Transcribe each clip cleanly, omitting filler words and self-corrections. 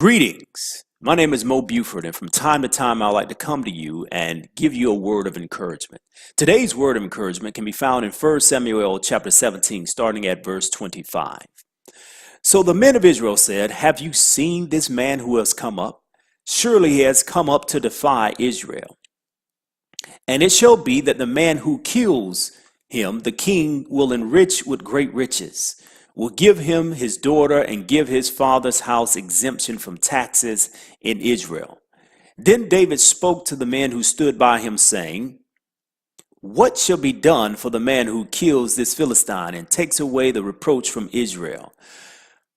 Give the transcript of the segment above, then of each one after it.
Greetings. My name is Mo Buford, and from time to time, I like to come to you and give you a word of encouragement. Today's word of encouragement can be found in 1 Samuel chapter 17, starting at verse 25. So the men of Israel said, "Have you seen this man who has come up? Surely he has come up to defy Israel. And it shall be that the man who kills him, the king will enrich with great riches, will give him his daughter and give his father's house exemption from taxes in Israel." Then David spoke to the men who stood by him, saying, "What shall be done for the man who kills this Philistine and takes away the reproach from Israel?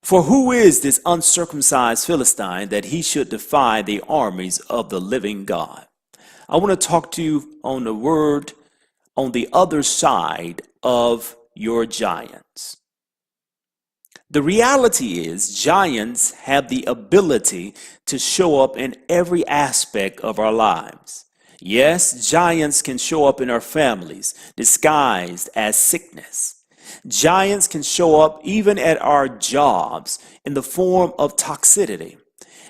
For who is this uncircumcised Philistine that he should defy the armies of the living God?" I want to talk to you on the word on the other side of your giants. The reality is, giants have the ability to show up in every aspect of our lives. Yes, giants can show up in our families, disguised as sickness. Giants can show up even at our jobs in the form of toxicity.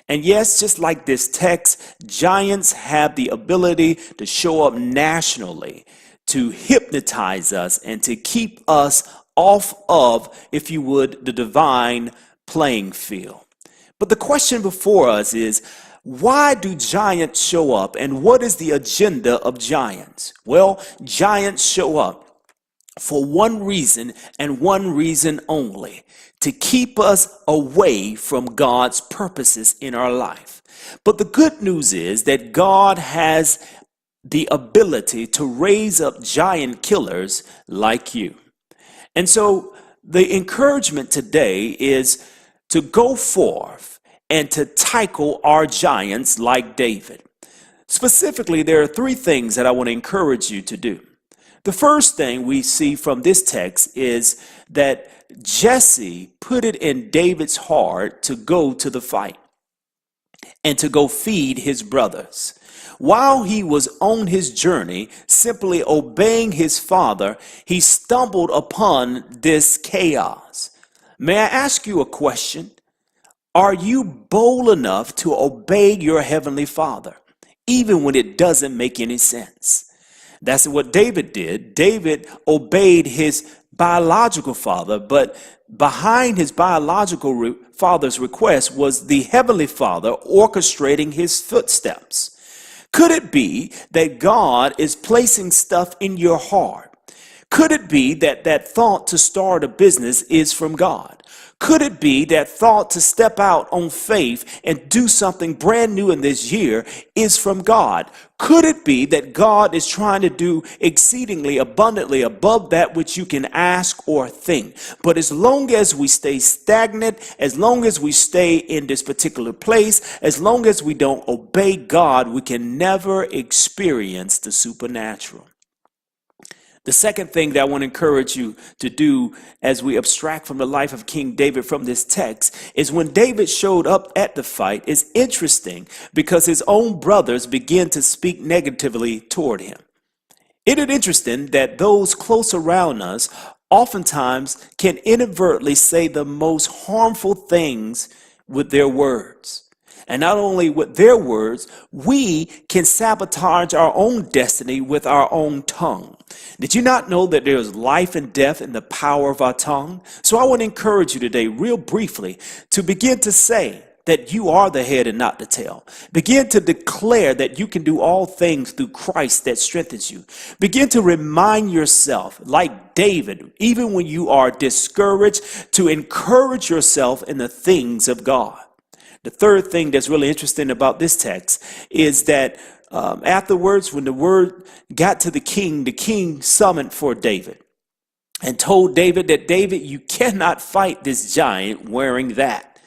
And yes, just like this text, giants have the ability to show up nationally, to hypnotize us and to keep us off of, if you would, the divine playing field. But the question before us is, why do giants show up, and what is the agenda of giants? Well, giants show up for one reason and one reason only: to keep us away from God's purposes in our life. But the good news is that God has the ability to raise up giant killers like you. And so the encouragement today is to go forth and to tackle our giants like David. Specifically, there are three things that I want to encourage you to do. The first thing we see from this text is that Jesse put it in David's heart to go to the fight and to go feed his brothers. While he was on his journey, simply obeying his father, he stumbled upon this chaos. May I ask you a question? Are you bold enough to obey your heavenly Father, even when it doesn't make any sense? That's what David did. David obeyed his biological father, but behind his biological father's request was the heavenly Father orchestrating his footsteps. Could it be that God is placing stuff in your heart? Could it be that that thought to start a business is from God? Could it be that thought to step out on faith and do something brand new in this year is from God? Could it be that God is trying to do exceedingly abundantly above that which you can ask or think? But as long as we stay stagnant, as long as we stay in this particular place, as long as we don't obey God, we can never experience the supernatural. The second thing that I want to encourage you to do as we abstract from the life of King David from this text is when David showed up at the fight, it's interesting because his own brothers began to speak negatively toward him. It is interesting that those close around us oftentimes can inadvertently say the most harmful things with their words. And not only with their words, we can sabotage our own destiny with our own tongue. Did you not know that there is life and death in the power of our tongue? So I want to encourage you today, real briefly, to begin to say that you are the head and not the tail. Begin to declare that you can do all things through Christ that strengthens you. Begin to remind yourself, like David, even when you are discouraged, to encourage yourself in the things of God. The third thing that's really interesting about this text is that afterwards, when the word got to the king summoned for David and told David that, "David, you cannot fight this giant wearing that."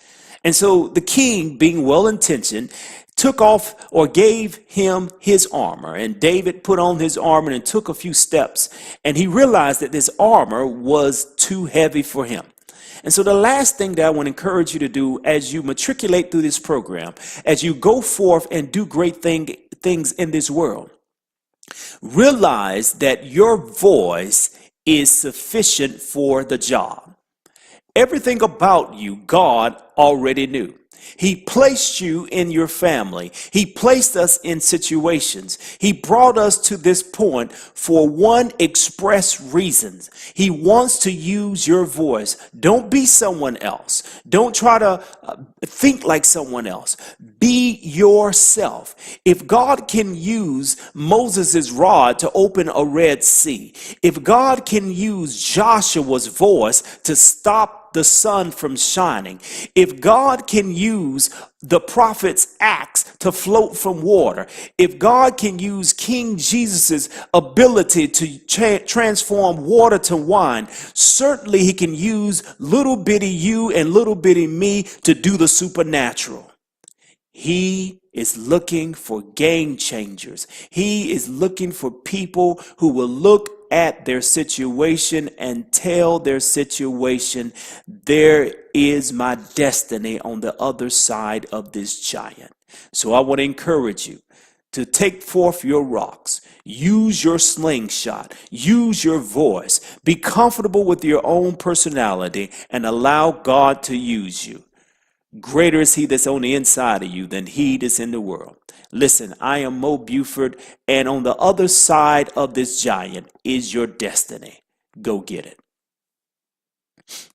And so the king, being well-intentioned, took off or gave him his armor. And David put on his armor and took a few steps. And he realized that this armor was too heavy for him. And so the last thing that I want to encourage you to do as you matriculate through this program, as you go forth and do great things in this world, realize that your voice is sufficient for the job. Everything about you, God already knew. He placed you in your family. He placed us in situations. He brought us to this point for one express reason. He wants to use your voice. Don't be someone else. Don't try to think like someone else. Be yourself. If God can use Moses' rod to open a Red Sea, if God can use Joshua's voice to stop the sun from shining, if God can use the prophet's axe to float from water, if God can use King Jesus's ability to transform water to wine, certainly he can use little bitty you and little bitty me to do the supernatural. He is looking for game changers. He is looking for people who will look at their situation and tell their situation, there is my destiny on the other side of this giant. So I want to encourage you to take forth your rocks, use your slingshot, use your voice, be comfortable with your own personality, and allow God to use you. Greater is he that's on the inside of you than he that's in the world. Listen, I am Mo Buford, and on the other side of this giant is your destiny. Go get it.